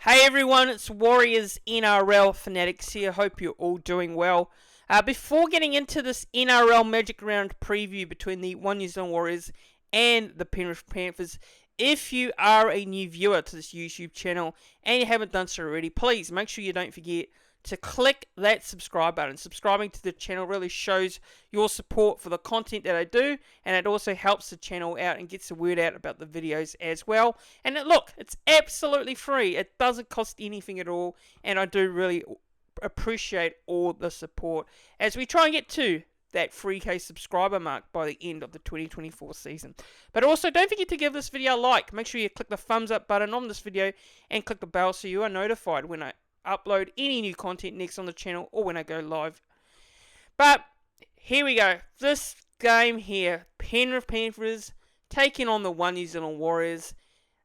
Hey everyone, it's Warriors NRL Fanatics here. Hope you're all doing well. Before getting into this NRL Magic Round preview between the NZWarriors and the Penrith Panthers, if you are a new viewer to this YouTube channel and you haven't done so already, please make sure you don't forget to click that subscribe button. Subscribing to the channel really shows your support for the content that I do, and it also helps the channel out and gets the word out about the videos as well. And look, it's absolutely free. It doesn't cost anything at all, and I do really appreciate all the support as we try and get to that 3K subscriber mark by the end of the 2024 season. But also, don't forget to give this video a like. Make sure you click the thumbs up button on this video and click the bell so you are notified when I upload any new content next on the channel or when I go live. But here we go. This game here, Penrith Panthers taking on the NZWarriors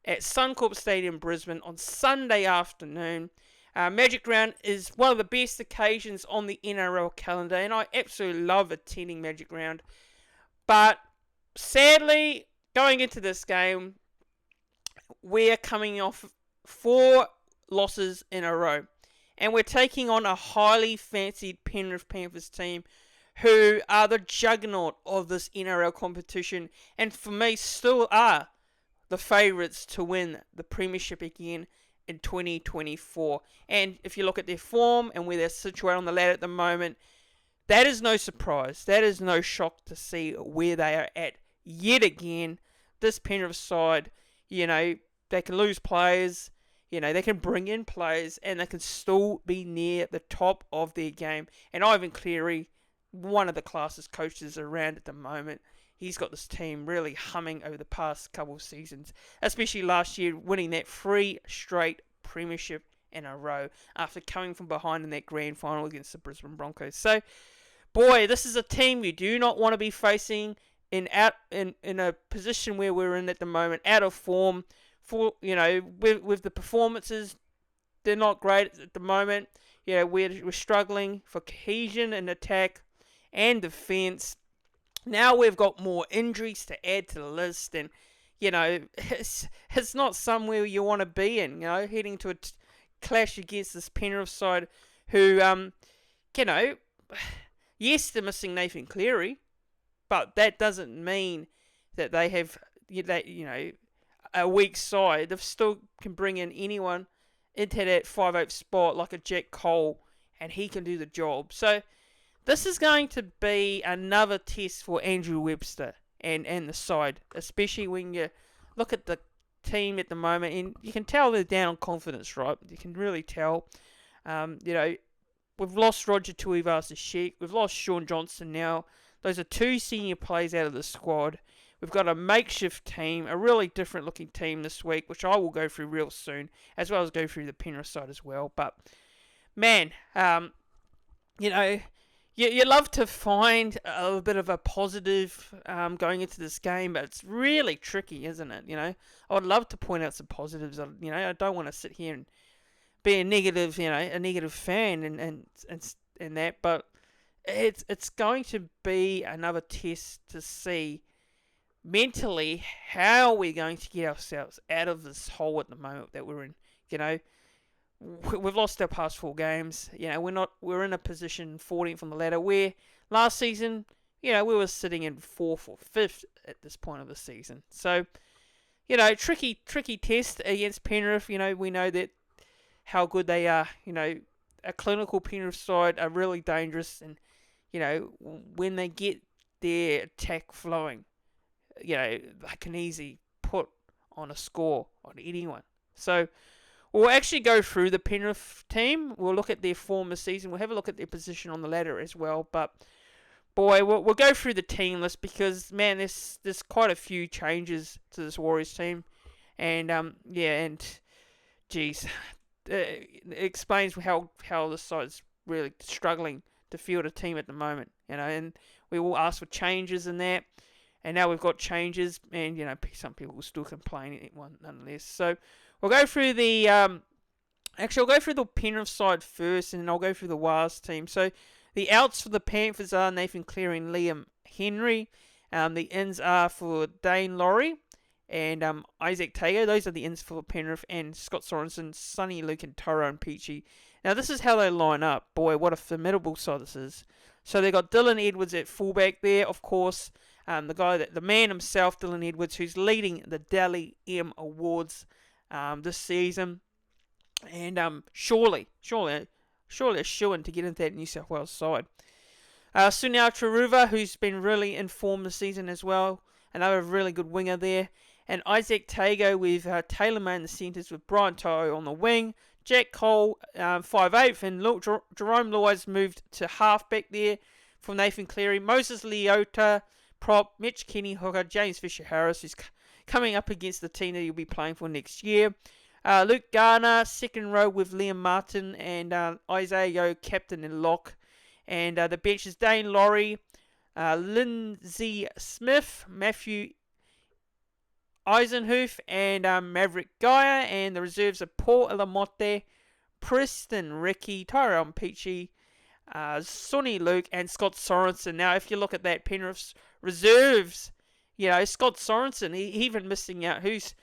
at Suncorp Stadium, Brisbane on Sunday afternoon. Magic Round is one of the best occasions on the NRL calendar, and I absolutely love attending Magic Round. But sadly, going into this game, we're coming off 4 losses in a row, and we're taking on a highly fancied Penrith Panthers team who are the juggernaut of this NRL competition, and for me still are the favourites to win the premiership again in 2024. And if you look at their form and where they're situated on the ladder at the moment, that is no surprise. That is no shock to see where they are at yet again. This Penrith side, they can lose players, they can bring in players, and they can still be near the top of their game. And Ivan Cleary, one of the classest coaches around at the moment, he's got this team really humming over the past couple of seasons, especially last year, winning that 3 straight premiership in a row after coming from behind in that grand final against the Brisbane Broncos. So, boy, this is a team you do not want to be facing in a position where we're in at the moment, out of form. With the performances, they're not great at the moment. We're struggling for cohesion in attack and defence. Now we've got more injuries to add to the list, and it's not somewhere you want to be in. Heading to a clash against this Penrith side, who yes, they're missing Nathan Cleary, but that doesn't mean that they have a weak side. They still can bring in anyone into that 5'8" spot like a Jack Cole, and he can do the job. So this is going to be another test for Andrew Webster and the side, especially when you look at the team at the moment, and you can tell they're down on confidence, right? You can really tell. We've lost Roger Tuivasa-Sheck. We've lost Sean Johnson now. Those are 2 senior players out of the squad. We've got a makeshift team, a really different looking team this week, which I will go through real soon, as well as go through the Penrith side as well. But, man, you love to find a little bit of a positive going into this game, but it's really tricky, isn't it? I would love to point out some positives. I don't want to sit here and be a negative fan and that, but it's going to be another test to see mentally how we're going to get ourselves out of this hole at the moment that we're in. We've lost our past 4 games. We're in a position 14th on the ladder, where last season, we were sitting in 4th or 5th at this point of the season. So, tricky test against Penrith. We know that how good they are. A clinical Penrith side are really dangerous, and when they get their attack flowing, they can easily put on a score on anyone. So we'll actually go through the Penrith team. We'll look at their form this season. We'll have a look at their position on the ladder as well. But, boy, we'll go through the team list because, man, there's quite a few changes to this Warriors team. And, geez, it explains how the side's really struggling to field a team at the moment. And we will ask for changes in that. And now we've got changes, and, some people will still complain nonetheless. So we'll go through the I'll go through the Penrith side first, and then I'll go through the Wars team. So the outs for the Panthers are Nathan Cleary and Liam Henry. The ins are for Dane Laurie and Isaac Tago. Those are the ins for Penrith, and Scott Sorensen, Sonny Luke, and Tyrone Peachey. Now, this is how they line up. Boy, what a formidable side this is. So they got Dylan Edwards at fullback there, of course. The man himself, Dylan Edwards, who's leading the Dally M Awards this season, and surely a shoo-in to get into that New South Wales side. Sunil Turuva, who's been really in form this season as well, another really good winger there. And Isaac Tago with Taylor May in the centres with Brian To'o on the wing. Jack Cole, 5'8", and Jerome Lewis moved to halfback there from Nathan Cleary. Moses Leota, prop, Mitch Kenny, hooker, James Fisher-Harris, who's coming up against the team that he'll be playing for next year. Luke Garner, second row with Liam Martin, and Isaiah Yeo, captain and lock. And the bench is Dane Laurie, Lindsay Smith, Matthew Eisenhoof, and Maverick Geyer. And the reserves are Paul Alamote, Preston Ricky, Tyrone Peachey, Sonny Luke, and Scott Sorensen. Now, if you look at that Penrith's reserves, Scott Sorensen, he even missing out, who's,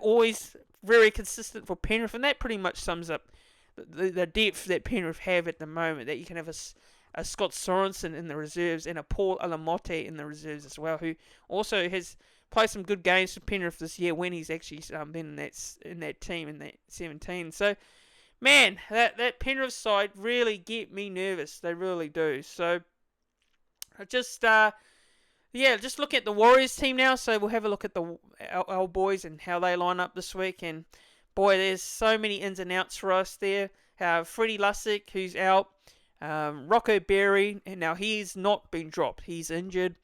always very consistent for Penrith. And that pretty much sums up the depth that Penrith have at the moment, that you can have a Scott Sorensen in the reserves and a Paul Alamote in the reserves as well, who also has played some good games for Penrith this year when he's actually been in that team in that 17. So, man, that Penrith side really get me nervous. They really do. So, just look at the Warriors team now. So we'll have a look at our boys and how they line up this week. And boy, there's so many ins and outs for us there. Freddie Lussick, who's out. Rocco Berry, and now he's not been dropped. He's injured.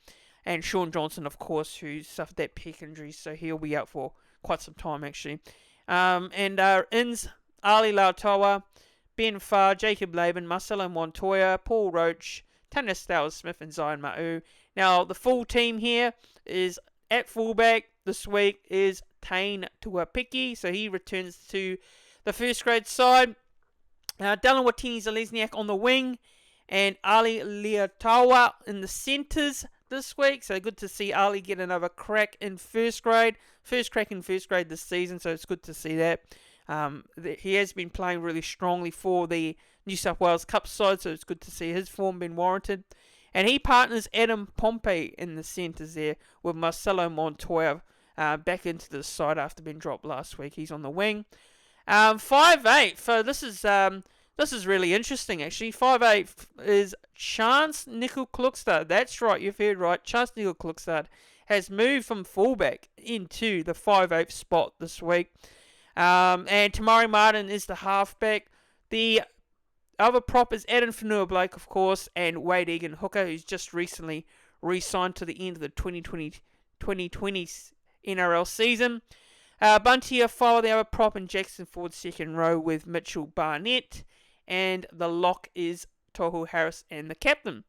And Sean Johnson, of course, who suffered that pec injury, so he'll be out for quite some time, actually. And our ins, Ali Lautoa, Ben Farr, Jacob Laban, Marcelo Montoya, Paul Roach, Tanya Stowers-Smith, and Zion Ma'u. Now, the full team here is at fullback this week is Tain Tuapiki, so he returns to the first grade side. Dylan Watini-Zalesniak on the wing, and Ali Leotawa in the centres this week. So good to see Ali get another crack in first grade. First crack in first grade this season, so it's good to see that. He has been playing really strongly for the New South Wales Cup side, so it's good to see his form being warranted. And he partners Adam Pompey in the centres there with Marcelo Montoya back into the side after being dropped last week. He's on the wing. 5'8", so this is really interesting actually. 5'8" is Chance Nickel-Klukstad. That's right, you've heard right. Chance Nickel-Klukstad has moved from fullback into the 5'8" spot this week. And Tamari Martin is the halfback. The other prop is Adam Fanua-Blake, of course, and Wade Egan hooker, who's just recently re-signed to the end of the 2020 NRL season. Bunty Afara, the other prop, and Jackson Ford second row with Mitchell Barnett. And the lock is Tohu Harris and the captain.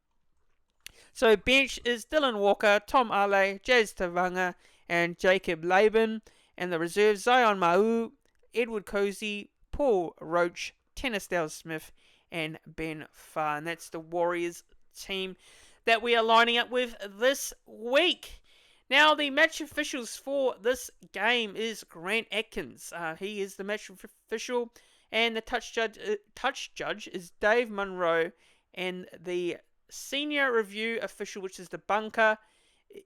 So bench is Dylan Walker, Tom Ale, Jazz Tavanga, and Jacob Laban. And the reserves, Zion Ma'u, Edward Cozy, Paul Roach, Tennis Dale-Smith, and Ben Farr. And that's the Warriors team that we are lining up with this week. Now, the match officials for this game is Grant Atkins. He is the match official, and the touch judge is Dave Munro, and the senior review official, which is the bunker,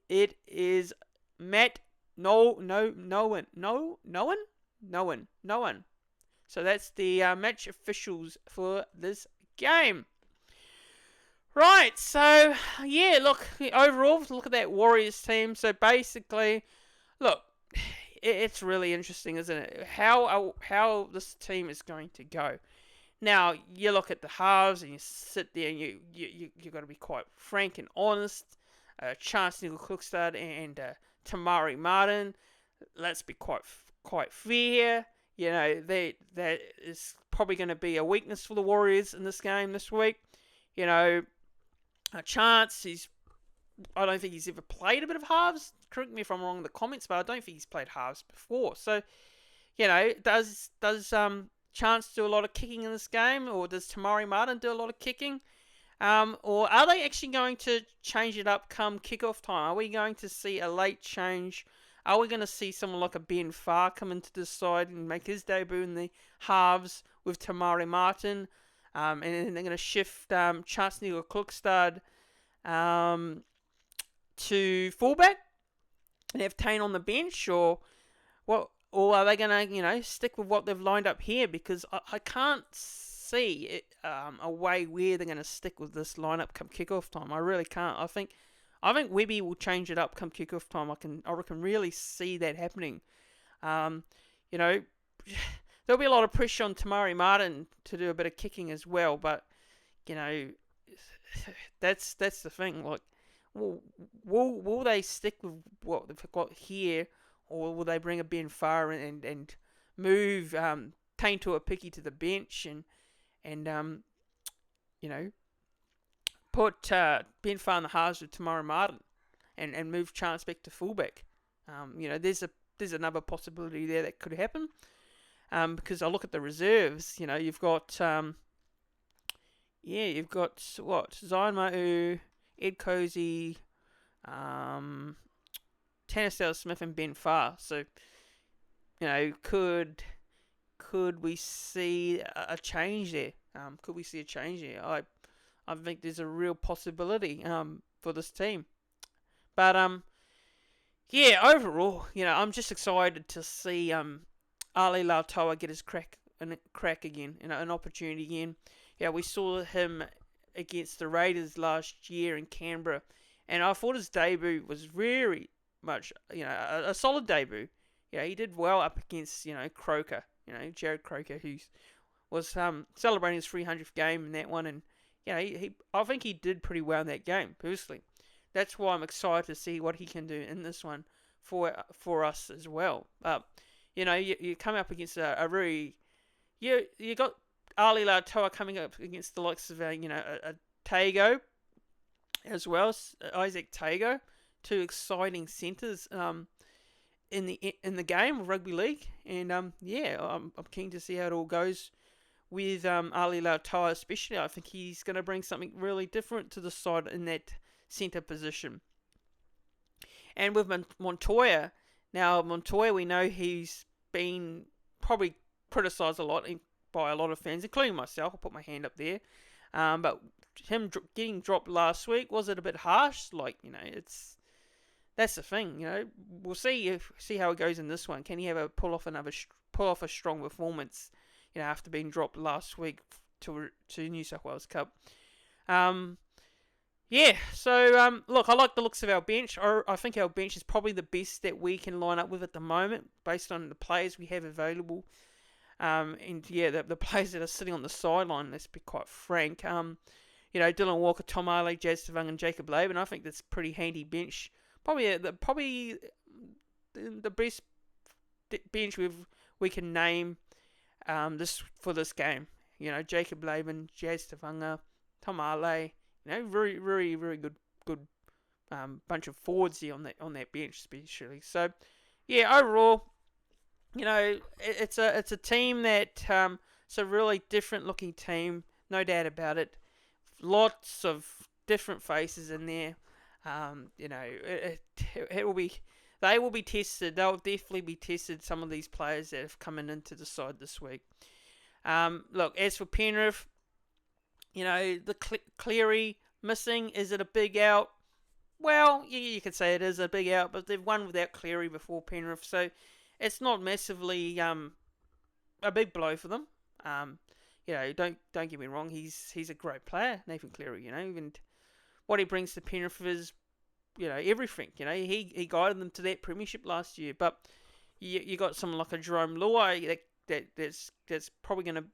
it is Matt Nolan. So that's the match officials for this game. Right, so, yeah, look, overall, look at that Warriors team. So, basically, look, it's really interesting, isn't it? How this team is going to go. Now, you look at the halves, and you sit there, and you got to be quite frank and honest. Chance Nickel-Klukstad and Tamari Martin, let's be quite fair. You know, that is probably going to be a weakness for the Warriors in this game this week. You know, a Chance, I don't think he's ever played a bit of halves. Correct me if I'm wrong in the comments, but I don't think he's played halves before. So, you know, does Chance do a lot of kicking in this game, or does Tamari Martin do a lot of kicking? Or are they actually going to change it up come kickoff time? Are we going to see a late change Are we going to see someone like a Ben Farr come into this side and make his debut in the halves with Tamari Martin? And then they're going to shift Chance Klukstad to fullback and have Tane on the bench, or what? Or are they going to, stick with what they've lined up here? Because I can't see a way where they're going to stick with this lineup come kickoff time. I really can't. I think Webby will change it up come kickoff time. I can really see that happening. There'll be a lot of pressure on Tamari Martin to do a bit of kicking as well. But that's the thing. Like, will they stick with what they've got here, or will they bring a Ben Farr and move Tane Tuapiki to the bench and put Ben Farr in the halves with Tamara Martin and move Chance back to fullback? There's another possibility there that could happen. Because I look at the reserves, you've got Zion Ma'u, Ed Cozy, Tannistell Smith and Ben Farr. So, could we see a change there? I think there's a real possibility for this team. But overall, I'm just excited to see Ali Lautoa get his crack again, an opportunity again. Yeah, we saw him against the Raiders last year in Canberra, and I thought his debut was very much, a solid debut. Yeah, he did well up against, Croker, Jared Croker, who was celebrating his 300th game in that one, and I think he did pretty well in that game, personally. That's why I'm excited to see what he can do in this one for us as well. You come up against a very... You got Ali Lautoa coming up against the likes of, a Tago as well, Isaac Tago, two exciting centres in the game of rugby league. And, I'm keen to see how it all goes with Ali Lautoa especially. I think he's going to bring something really different to the side in that centre position. And with Montoya, we know he's been probably criticised a lot by a lot of fans, including myself. I'll put my hand up there. But him getting dropped last week, was it a bit harsh? That's the thing. We'll see how it goes in this one. Can he pull off a strong performance? After being dropped last week to New South Wales Cup. Look, I like the looks of our bench. I think our bench is probably the best that we can line up with at the moment, based on the players we have available. The players that are sitting on the sideline, let's be quite frank. Dylan Walker, Tom Arley, Jazz Savang, and Jacob Laban. I think that's a pretty handy bench. Probably the best bench we can name for this game. Jacob Laban, Jazz Tavanga, Tom Arley. Very, very, very good bunch of forwards here on that bench, especially. So, overall, it's a team that it's a really different looking team, no doubt about it. Lots of different faces in there. It will be. They will be tested. They'll definitely be tested. Some of these players that have come into the side this week. Look, as for Penrith, the Cleary missing, is it a big out? Well, you could say it is a big out, but they've won without Cleary before, Penrith, so it's not massively a big blow for them. Don't get me wrong, he's a great player, Nathan Cleary. And what he brings to Penrith is everything. He guided them to that premiership last year, but you got someone like a Jerome Luai that's probably going to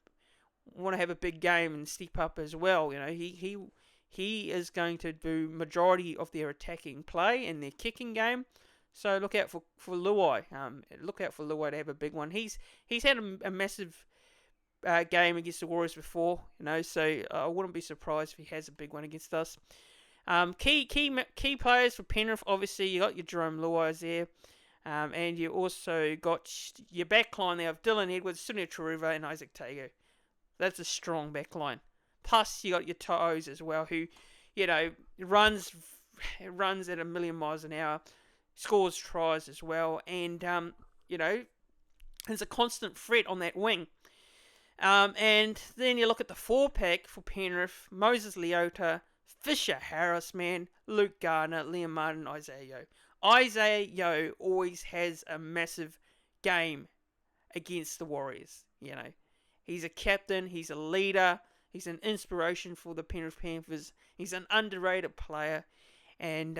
want to have a big game and step up as well. He is going to do majority of their attacking play and their kicking game. So look out for Luai. Look out for Luai to have a big one. He's had a massive game against the Warriors before, so I wouldn't be surprised if he has a big one against us. Key players for Penrith, obviously you got your Jerome Luais there, and you also got your backline there of Dylan Edwards, Sunia Taruva, and Isaac Tago. That's a strong backline. Plus you got your Toes as well, who runs at 1,000,000 miles an hour. scores tries as well, and there's a constant threat on that wing. And then you look at the 4-pack for Penrith: Moses Leota, Fisher Harris, man, Luke Gardner, Liam Martin, Isaiah Yeo. Isaiah Yeo always has a massive game against the Warriors. He's a captain, he's a leader, he's an inspiration for the Penrith Panthers. He's an underrated player, and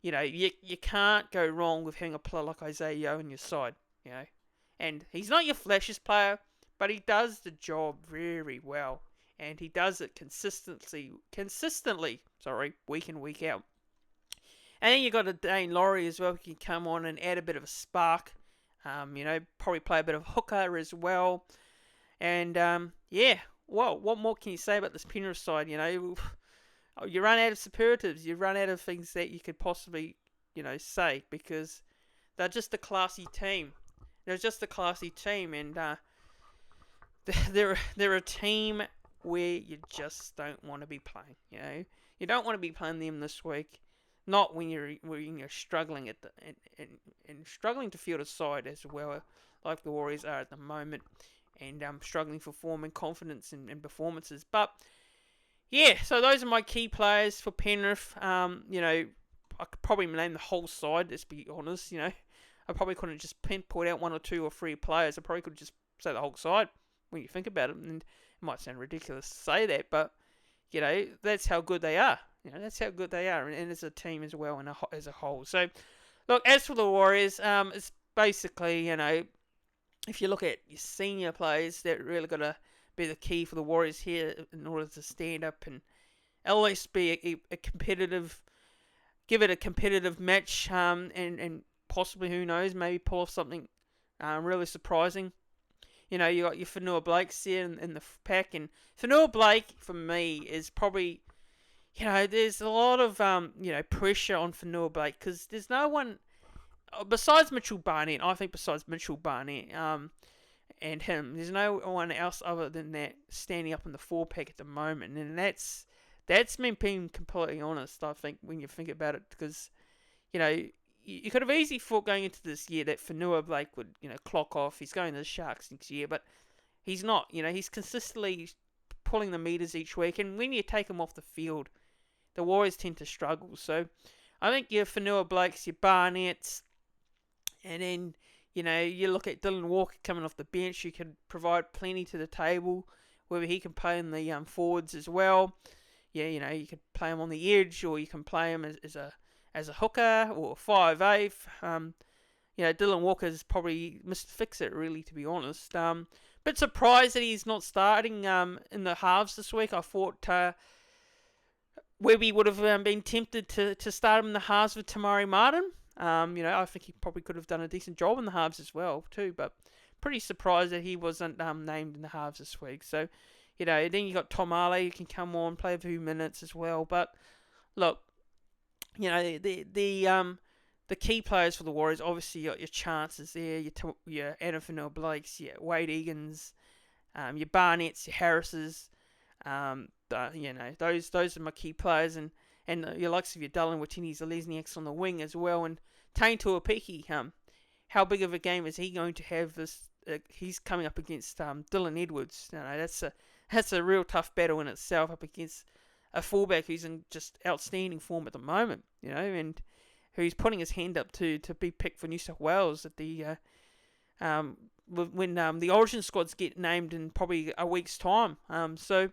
you can't go wrong with having a player like Isaiah Yeo on your side. And he's not your flashiest player, but he does the job very well, and he does it consistently, week in, week out. And then you got a Dane Laurie as well, who can come on and add a bit of a spark. Probably play a bit of hooker as well. And well, what more can you say about this Penrith side? You run out of superlatives, you run out of things that you could possibly, say, because they're just a classy team. They're just a classy team, and they're a team where you just don't want to be playing. You don't want to be playing them this week, not when you're struggling and struggling to field a side as well, like the Warriors are at the moment, and struggling for form and confidence and performances. But yeah, so those are my key players for Penrith. I could probably name the whole side. Let's be honest. I probably couldn't just point out 1 or 2 or 3 players. I probably could just say the whole side when you think about it. And it might sound ridiculous to say that, but that's how good they are. That's how good they are, and as a team as well, and as a whole. So, look, as for the Warriors, it's basically, if you look at your senior players, that really got to be the key for the Warriors here in order to stand up and at least be a competitive, give it a competitive match, and possibly, who knows, maybe pull off something really surprising. You got your Fanua Blakes there in the pack, and Fanua Blake, for me, is probably, there's a lot of, pressure on Fanua Blake, because there's no one, besides Mitchell Barnett, and him, there's no one else other than that standing up in the 4-pack at the moment, and that's me being completely honest, I think, when you think about it, because, you could have easily thought going into this year that Fanua Blake would, clock off. He's going to the Sharks next year, but he's not. He's consistently pulling the meters each week, and when you take him off the field, the Warriors tend to struggle. So I think your Fanua Blakes, your Barnetts, and then, you look at Dylan Walker coming off the bench, who could provide plenty to the table, whether he can play in the forwards as well. Yeah, you could play him on the edge, or you can play him as a hooker or 5'8". Dylan Walker's probably Mr. Fix-It, really, to be honest. Bit surprised that he's not starting in the halves this week. I thought Webby would have been tempted to start him in the halves with Tamari Martin. I think he probably could have done a decent job in the halves as well, too. But pretty surprised that he wasn't named in the halves this week. So, then you got Tom Ale, who can come on, play a few minutes as well. But, look, the key players for the Warriors, obviously you got your chances there, your Adam Fanua Blakes, your Wade Egan's, your Barnetts, your Harrises, those are my key players, and your likes of your Dylan Watini, Lesniaks on the wing as well, and Taine Tuapiki. How big of a game is he going to have this? He's coming up against Dylan Edwards. That's a real tough battle in itself, up against a fullback who's in just outstanding form at the moment, and who's putting his hand up to be picked for New South Wales at the when the Origin squads get named in probably a week's time. So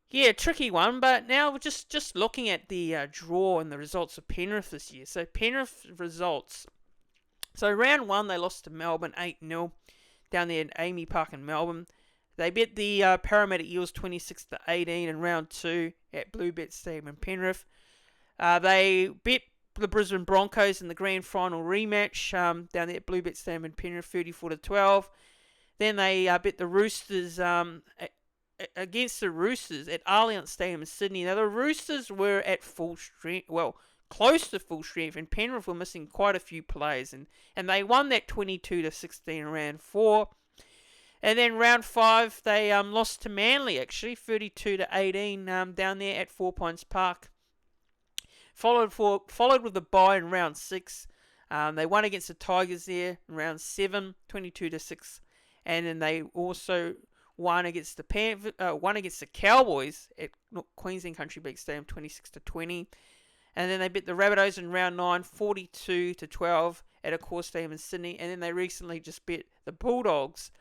yeah, tricky one. But now we're just looking at the draw and the results of Penrith this year. So Penrith results. So round 1 they lost to Melbourne 8-0 down there at Amy Park in Melbourne. They beat the Parramatta Eels 26-18 in round 2 at Bluebet Stadium in Penrith. They beat the Brisbane Broncos in the grand final rematch down there at Bluebet Stadium in Penrith 34-12. Then they beat the Roosters against the Roosters at Allianz Stadium in Sydney. Now the Roosters were at full strength, close to full strength, and Penrith were missing quite a few players, and they won that 22-16 in round 4. And then round 5, they lost to Manly, actually, 32-18 down there at 4 Points Park. Followed with a bye in round 6 They won against the Tigers there in round 7, 22-6, and then they also won against the Cowboys at Queensland Country Bank Stadium, 26-20. And then they beat the Rabbitohs in round 9, 42-12 at Accor Stadium in Sydney. And then they recently just beat the Bulldogs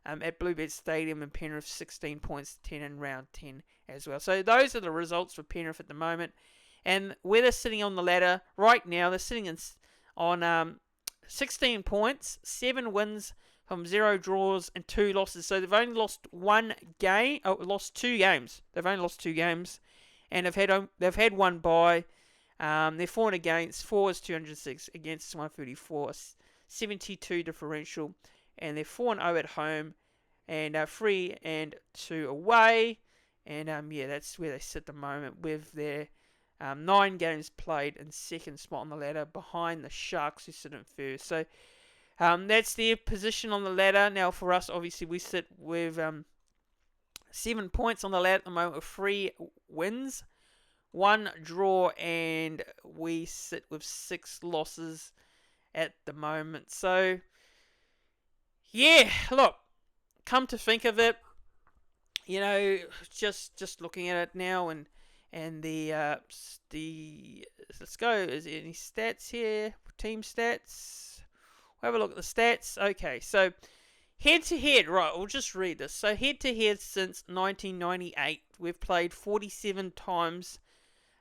at Bluebird Stadium in Penrith, 16 points to 10 in round 10 as well. So those are the results for Penrith at the moment. And where they're sitting on the ladder right now, they're sitting on 16 points, 7 wins from 0 draws and 2 losses. So they've only lost lost 2 games. They've only lost 2 games, and they've had one bye. They're 4 against, 4 is 206 against 134, 72 differential, and they're 4-0 at home, and 3-2 away, and that's where they sit at the moment with their 9 games played in second spot on the ladder behind the Sharks, who sit in first. So that's their position on the ladder. Now for us, obviously, we sit with 7 points on the ladder at the moment with 3 wins, 1 draw, and we sit with 6 losses at the moment. So, yeah, look, come to think of it, just looking at it now, and the let's go. Is there any stats here? Team stats. We'll have a look at the stats. Okay, so head to head, right? We'll just read this. So head to head since 1998, we've played 47 times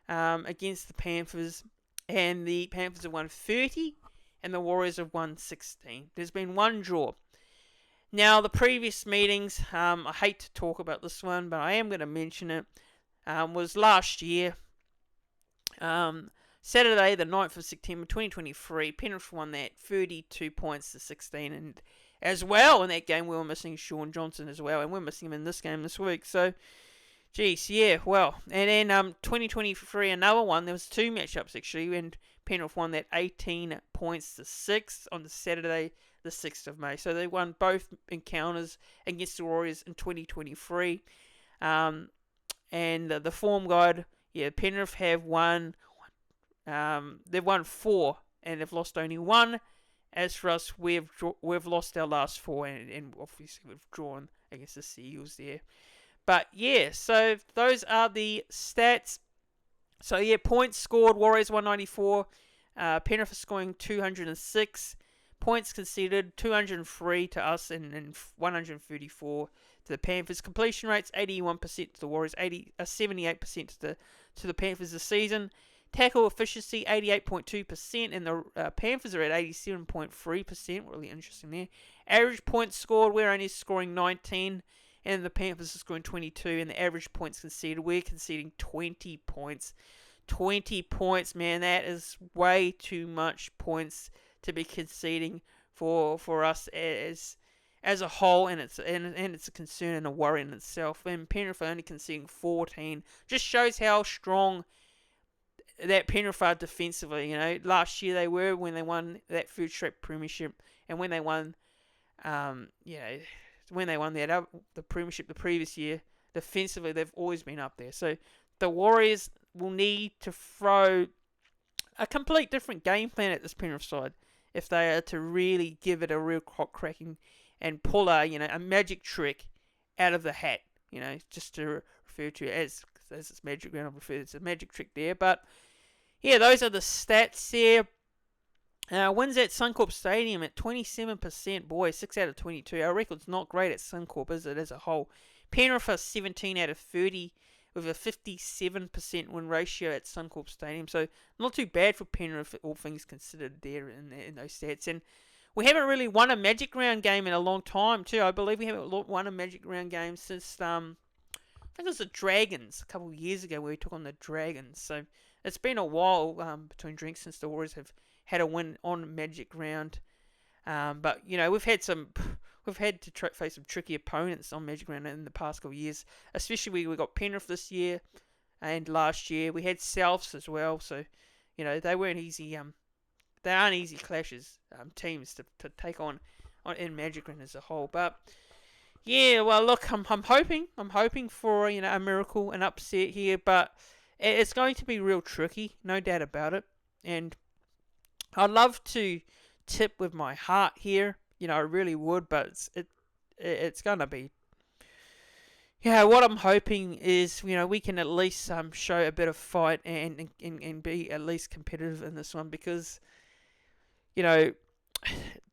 against the Panthers, and the Panthers have won 30, and the Warriors have won 16. There's been 1 draw. Now, the previous meetings, I hate to talk about this one, but I am going to mention it, was last year, Saturday, the 9th of September, 2023. Penrith won that 32 points to 16, and as well in that game, we were missing Sean Johnson as well, and we're missing him in this game this week, so geez, yeah, well. And then 2023, another one. There was 2 matchups, actually, and Penrith won that 18 points to 6 on the Saturday, the 6th of May. So they won both encounters against the Warriors in 2023. And the form guide, yeah, Penrith have won. They've won 4, and they've lost only 1. As for us, we've lost our last 4, and obviously we've drawn against the Seagulls there. But yeah, so those are the stats. So yeah, points scored, Warriors 194, Penrith are scoring 206, points conceded 203 to us and 134 to the Panthers. Completion rates 81% to the Warriors, 78% to the Panthers this season. Tackle efficiency 88.2%, and the Panthers are at 87.3%. Really interesting there. Average points scored, we're only scoring 19. And the Panthers are scoring 22, and the average points conceded, we're conceding 20 points. 20 points, man, that is way too much points to be conceding for us as a whole, and it's a concern and a worry in itself. And Penrith are only conceding 14. Just shows how strong that Penrith are defensively. Last year they were when they won that third straight premiership, and when they won, when they won the premiership the previous year, defensively they've always been up there. So the Warriors will need to throw a complete different game plan at this Penrith side if they are to really give it a real hot cracking and pull a magic trick out of the hat. Just to refer to it as it's magic round, I refer to it as a magic trick there. But yeah, those are the stats there. Wins at Suncorp Stadium at 27%. Boy, 6 out of 22. Our record's not great at Suncorp, is it, as a whole? Penrith are 17 out of 30 with a 57% win ratio at Suncorp Stadium. So not too bad for Penrith, all things considered there in those stats. And we haven't really won a Magic Round game in a long time, too. I believe we haven't won a Magic Round game since, I think it was the Dragons a couple of years ago where we took on the Dragons. So it's been a while between drinks since the Warriors have had a win on Magic Round, but we've had to face some tricky opponents on Magic Round in the past couple of years. Especially we got Penrith this year, and last year we had Souths as well. So they weren't easy. They aren't easy clashes, teams to take on in Magic Round as a whole. But yeah, well look, I'm hoping for a miracle, an upset here, but it's going to be real tricky, no doubt about it. And I'd love to tip with my heart here. I really would, but it's gonna be. Yeah, what I'm hoping is, we can at least show a bit of fight and be at least competitive in this one because, you know,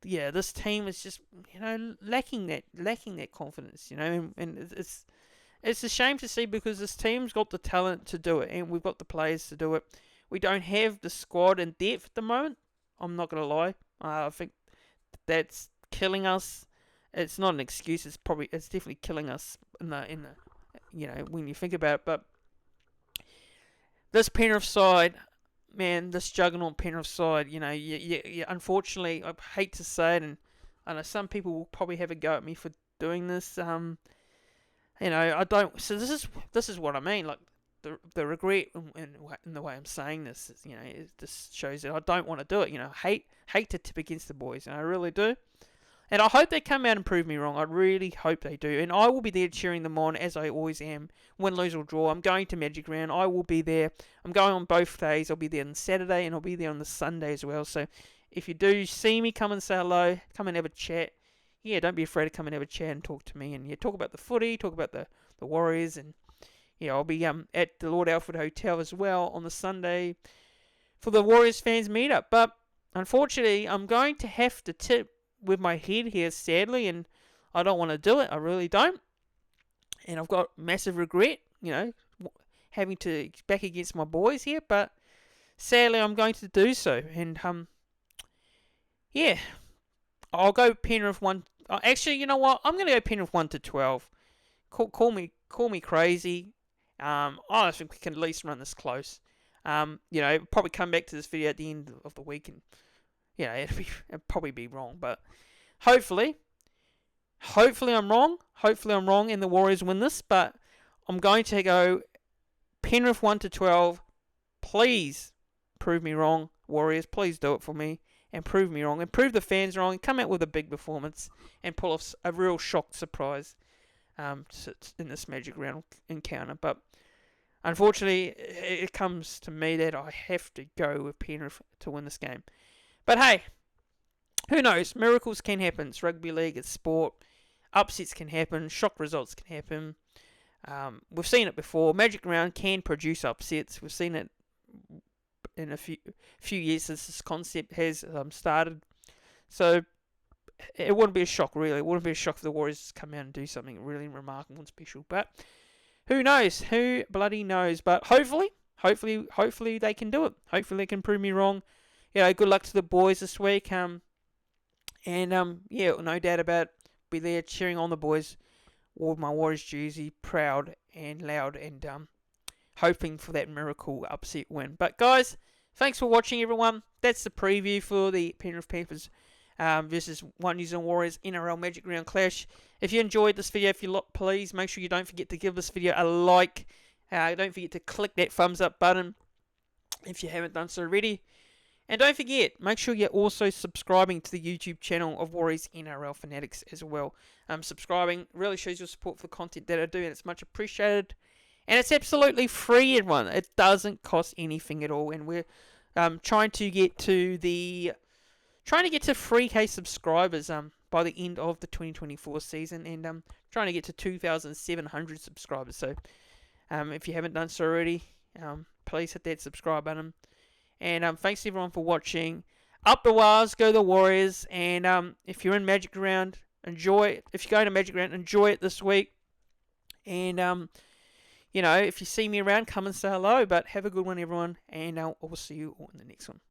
yeah, this team is just, lacking that confidence, and it's a shame to see because this team's got the talent to do it and we've got the players to do it. We don't have the squad in depth at the moment. I'm not gonna lie. I think that's killing us. It's not an excuse. It's definitely killing us in the when you think about it. But this Penrith side, man, this juggernaut Penrith side, you unfortunately, I hate to say it, and I know some people will probably have a go at me for doing this. I don't. So this is what I mean. Like the regret in the way I'm saying this, this shows that I don't want to do it. Hate to tip against the boys, and I really do. And I hope they come out and prove me wrong. I really hope they do. And I will be there cheering them on, as I always am. Win, lose, or draw. I'm going to Magic Round. I will be there. I'm going on both days. I'll be there on Saturday, and I'll be there on the Sunday as well. So if you do see me, come and say hello. Come and have a chat. Yeah, don't be afraid to come and have a chat and talk to me. And talk about the footy, talk about the Warriors. And I'll be at the Lord Alfred Hotel as well on the Sunday for the Warriors fans meetup. But unfortunately, I'm going to have to tip with my head here, sadly, and I don't want to do it. I really don't. And I've got massive regret, having to back against my boys here, but sadly I'm going to do so. And yeah, I'll go Penrith 1. Actually, you know what? I'm going to go Penrith 1-12. Call me crazy. I think we can at least run this close. Probably come back to this video at the end of the week and it'll probably be wrong, but hopefully I'm wrong. Hopefully I'm wrong and the Warriors win this, but I'm going to go Penrith 1-12. Please prove me wrong, Warriors. Please do it for me and prove me wrong and prove the fans wrong and come out with a big performance and pull off a real shock surprise in this Magic Round encounter. But unfortunately, it comes to me that I have to go with Penrith to win this game. But hey, who knows? Miracles can happen. It's rugby league, it's sport. Upsets can happen. Shock results can happen. We've seen it before. Magic Round can produce upsets. We've seen it in a few years since this concept has started. So it wouldn't be a shock, really. It wouldn't be a shock if the Warriors come out and do something really remarkable and special. But who knows? Who bloody knows? But hopefully they can do it. Hopefully they can prove me wrong. Good luck to the boys this week. No doubt about it. Be there cheering on the boys. Wore my Warriors jersey, proud and loud, and hoping for that miracle upset win. But guys, thanks for watching, everyone. That's the preview for the Penrith Panthers versus One New Zealand Warriors NRL Magic Round Clash. If you enjoyed this video, please make sure you don't forget to give this video a like. Don't forget to click that thumbs up button if you haven't done so already. And don't forget, make sure you're also subscribing to the YouTube channel of Warriors NRL Fanatics as well. Subscribing really shows your support for the content that I do, and it's much appreciated. And it's absolutely free, everyone. It doesn't cost anything at all. And we're trying to get to 3K subscribers by the end of the 2024 season, and trying to get to 2,700 subscribers. So if you haven't done so already, please hit that subscribe button. And thanks everyone for watching. Up the Wars, go the Warriors. And if you're in Magic Round, enjoy it. If you're going to Magic Round, enjoy it this week. And if you see me around, come and say hello. But have a good one, everyone. And I'll see you all in the next one.